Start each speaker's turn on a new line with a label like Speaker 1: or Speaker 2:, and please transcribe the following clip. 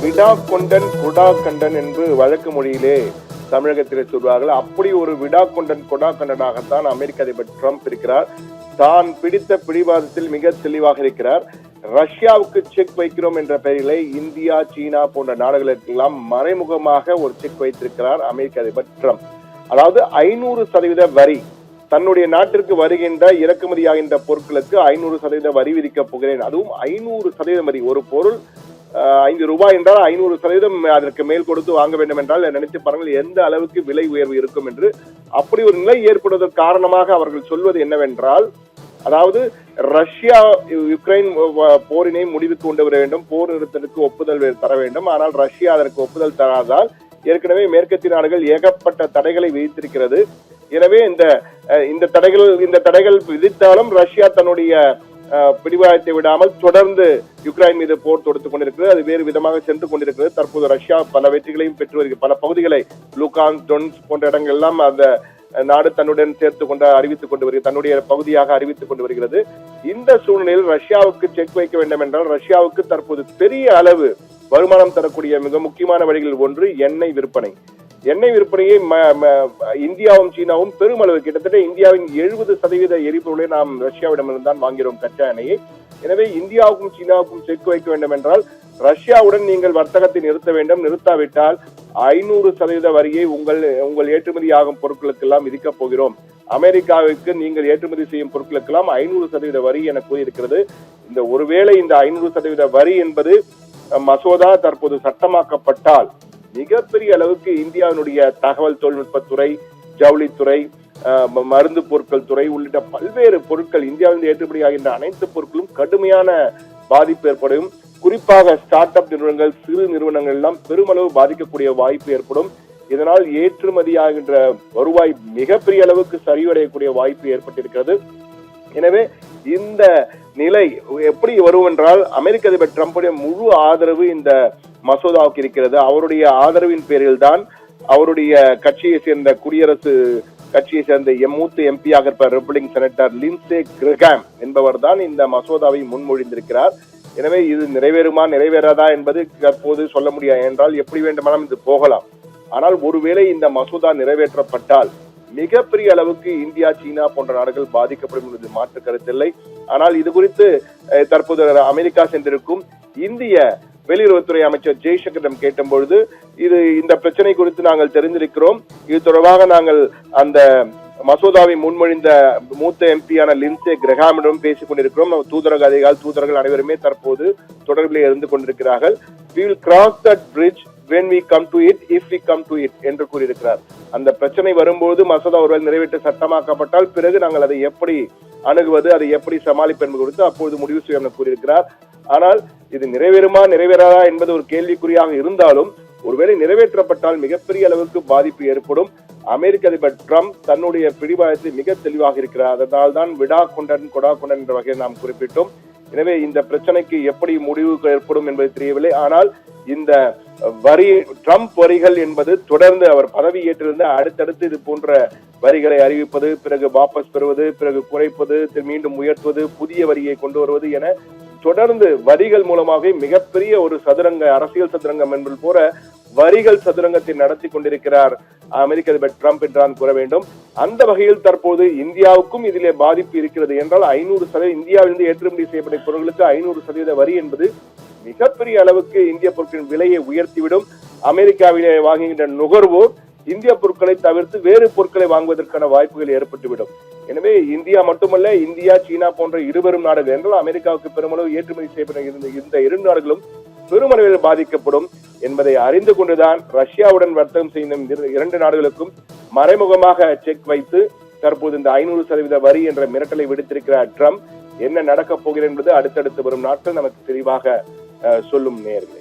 Speaker 1: விடா கொண்டன் குடா கண்டன் என்று வழக்கு மொழியிலே தமிழகத்திலே சொல்வார்கள். அப்படி ஒரு விடா கொண்டன் கொடா கண்டனாகத்தான் அமெரிக்க அதிபர் ட்ரம்ப் இருக்கிறார். தான் பிடித்த பிடிவாதத்தில் மிக தெளிவாக இருக்கிறார். ரஷ்யாவுக்கு செக் வைக்கிறோம் என்ற பெயரிலே இந்தியா, சீனா போன்ற நாடுகளுக்கெல்லாம் மறைமுகமாக ஒரு செக் வைத்திருக்கிறார் அமெரிக்க அதிபர் ட்ரம்ப். அதாவது 500% வரி, தன்னுடைய நாட்டிற்கு வருகின்ற இறக்குமதியாகின்ற பொருட்களுக்கு 500% வரி விதிக்கப் போகிறேன். அதுவும் 500% வரி. ஒரு பொருள் ₹5 என்றால் 500% அதற்கு மேல் கொடுத்து வாங்க வேண்டும் என்றால் நினைத்து பாருங்கள் எந்த அளவுக்கு விலை உயர்வு இருக்கும் என்று. அப்படி ஒரு நிலை ஏற்படுவதற்கு காரணமாக அவர்கள் சொல்வது என்னவென்றால், அதாவது ரஷ்யா யுக்ரைன் போரினை முடிவுக்கு கொண்டு வர வேண்டும், போர் நிறுத்தத்துக்கு ஒப்புதல் தர வேண்டும். ஆனால் ரஷ்யா அதற்கு ஒப்புதல் தராதால் ஏற்கனவே மேற்கத்திய நாடுகள் ஏகப்பட்ட தடைகளை விதித்திருக்கிறது. எனவே இந்த தடைகள் விதித்தாலும் ரஷ்யா தன்னுடைய பிடிவாதத்தை விடாமல் தொடர்ந்து யுக்ரைன் மீது போர் தொடுத்துக் கொண்டிருக்கிறது. அது வேறு விதமாக சென்று கொண்டிருக்கிறது. தற்போது ரஷ்யா பல வெற்றிகளையும் பெற்று வருகிறது. பல பகுதிகளை லூகான்ஸ், டொன்ஸ்க் போன்ற இடங்கள் எல்லாம் அந்த நாடு தன்னுடன் சேர்த்து கொண்டு அறிவித்துக் கொண்டு வருகிறது, தன்னுடைய பகுதியாக அறிவித்துக் கொண்டு வருகிறது. இந்த சூழ்நிலையில் ரஷ்யாவுக்கு செக் வைக்க வேண்டும் என்றால் ரஷ்யாவுக்கு தற்போது பெரிய அளவு வருமானம் தரக்கூடிய மிக முக்கியமான வழிகளில் ஒன்று எண்ணெய் விற்பனை. எண்ணெய் விற்பனையை இந்தியாவும் சீனாவும் பெருமளவு, கிட்டத்தட்ட இந்தியாவின் 70% எரிபொருளை நாம் ரஷ்யாவிடமிருந்து தான் வாங்கிறோம், கச்சா எண்ணெயை. எனவே இந்தியாவுக்கும் சீனாவுக்கும் செக் வைக்க வேண்டும் என்றால் ரஷ்யாவுடன் நீங்கள் வர்த்தகத்தை நிறுத்த வேண்டும். நிறுத்தாவிட்டால் 500% வரியை உங்கள் ஏற்றுமதி ஆகும் பொருட்களுக்கெல்லாம் விதிக்கப் போகிறோம். அமெரிக்காவுக்கு நீங்கள் ஏற்றுமதி செய்யும் பொருட்களுக்கெல்லாம் 500% வரி என கூறியிருக்கிறது. ஒருவேளை இந்த 500% வரி என்பது மசோதா தற்போது சட்டமாக்கப்பட்டால் மிகப்பெரிய அளவுக்கு இந்தியாவினுடைய தகவல் தொழில்நுட்பத்துறை, ஜவுளித்துறை, மருந்து பொருட்கள் துறை உள்ளிட்ட பல்வேறு பொருட்கள், இந்தியாவிலிருந்து ஏற்றுமதி ஆகின்ற அனைத்து பொருட்களும் கடுமையான பாதிப்பு ஏற்படும். குறிப்பாக ஸ்டார்ட் அப் நிறுவனங்கள், சிறு நிறுவனங்கள் எல்லாம் பெருமளவு பாதிக்கக்கூடிய வாய்ப்பு ஏற்படும். இதனால் ஏற்றுமதி ஆகின்ற வருவாய் மிகப்பெரிய அளவுக்கு சரிவடையக்கூடிய வாய்ப்பு ஏற்பட்டிருக்கிறது. எனவே இந்த நிலை எப்படி வரும் என்றால் அமெரிக்க அதிபர் ட்ரம்புடைய முழு ஆதரவு இந்த மசோதாவுக்கு இருக்கிறது. அவருடைய ஆதரவின் பேரில் தான் அவருடைய கட்சியை சேர்ந்த குடியரசு கட்சியை சேர்ந்த மூத்த எம்பியாக இருப்பார் ரிப்பப்ளிகன் செனட்டர் லின்சே கிரஹாம் என்பவர் தான் இந்த மசோதாவை முன்மொழிந்திருக்கிறார். எனவே இது நிறைவேறுமா நிறைவேறாதா என்பது தற்போது சொல்ல முடியாது. என்றால் எப்படி வேண்டுமானாலும் இது போகலாம். ஆனால் ஒருவேளை இந்த மசோதா நிறைவேற்றப்பட்டால் மிகப்பெரிய அளவுக்கு இந்தியா, சீனா போன்ற நாடுகள் பாதிக்கப்படும் என்பது மாற்று கருத்தில்லை. ஆனால் இது குறித்து தற்போது அமெரிக்கா சென்றிருக்கும் இந்திய வெளியுறவுத்துறை அமைச்சர் ஜெய்சங்கரிடம் கேட்டபொழுது, இந்த பிரச்சனை குறித்து நாங்கள் தெரிந்திருக்கிறோம், இது தொடர்பாக நாங்கள் அந்த மசோதாவை முன்மொழிந்த மூத்த எம்பியான லின்சே கிரஹாமிடம் பேசிக் கொண்டிருக்கிறோம். தூதர்கள் அனைவருமே தற்போது தொடர்பிலே இருந்து கொண்டிருக்கிறார்கள். We will cross that bridge when we come to it, if we come to it என்று கூறியிருக்கிறார். அந்த பிரச்சனை வரும்போது மசோதா ஒருவேளை நிறைவேற்ற சட்டமாக்கப்பட்டால் பிறகு நாங்கள் அதை எப்படி அணுகுவது, அதை எப்படி சமாளிப்பது என்பது குறித்து அப்போது முடிவு செய்ய கூறியிருக்கிறார். ஆனால் இது நிறைவேறுமா நிறைவேறாதா என்பது ஒரு கேள்விக்குறியாக இருந்தாலும் ஒருவேளை நிறைவேற்றப்பட்டால் மிகப்பெரிய அளவுக்கு பாதிப்பு ஏற்படும். அமெரிக்க அதிபர் ட்ரம்ப் தன்னுடைய பிடிவாதத்தில் மிக தெளிவாக இருக்கிறார். அதனால் தான் விடா கொண்டன் கொடா கொண்டன் என்ற வகையில் நாம் குறிப்பிட்டோம். எனவே இந்த பிரச்சனைக்கு எப்படி முடிவு ஏற்படும் என்பது தெரியவில்லை. ஆனால் இந்த ட்ரம்ப் வரிகள் என்பது தொடர்ந்து அவர் பதவி ஏற்றிருந்த அடுத்தடுத்து இது போன்ற வரிகளை அறிவிப்பது, பிறகு வாபஸ் பெறுவது, பிறகு குறைப்பது, மீண்டும் உயர்த்துவது, புதிய வரியை கொண்டு வருவது என தொடர்ந்து வரிகள் மூலமாக மிகப்பெரிய ஒரு அரசியல் சதுரங்கம் என்பது போல வரிகள் சதுரங்கத்தை நடத்தி கொண்டிருக்கிறார் அமெரிக்க அதிபர் ட்ரம்ப் என்றான் கூற வேண்டும். அந்த வகையில் தற்போது இந்தியாவுக்கும் இதிலே பாதிப்பு இருக்கிறது. என்றால் 500% இந்தியாவிலிருந்து ஏற்றுமதி செய்யப்பட்ட பொருட்களுக்கு 500% வரி என்பது மிகப்பெரிய அளவுக்கு இந்திய பொருட்களின் விலையை உயர்த்திவிடும். அமெரிக்காவிலே வாங்குகின்ற நுகர்வோர் இந்திய பொருட்களை தவிர்த்து வேறு பொருட்களை வாங்குவதற்கான வாய்ப்புகள் ஏற்பட்டுவிடும். எனவே இந்தியா மட்டுமல்ல, இந்தியா, சீனா போன்ற இருவரும் நாடுகள் என்றால் அமெரிக்காவுக்கு பெருமளவு ஏற்றுமதி செய்யப்பட்ட இந்த இரு நாடுகளும் பெருமளவில் பாதிக்கப்படும் என்பதை அறிந்து கொண்டுதான் ரஷ்யாவுடன் வர்த்தகம் செய்யும் 2 நாடுகளுக்கும் மறைமுகமாக செக் வைத்து தற்போது இந்த 500% வரி என்ற மிரட்டலை விடுத்திருக்கிறார் ட்ரம்ப். என்ன நடக்கப் போகிறது என்பது அடுத்தடுத்து வரும் நாட்கள் நமக்கு தெளிவாக சொல்லும் நேயர்களே.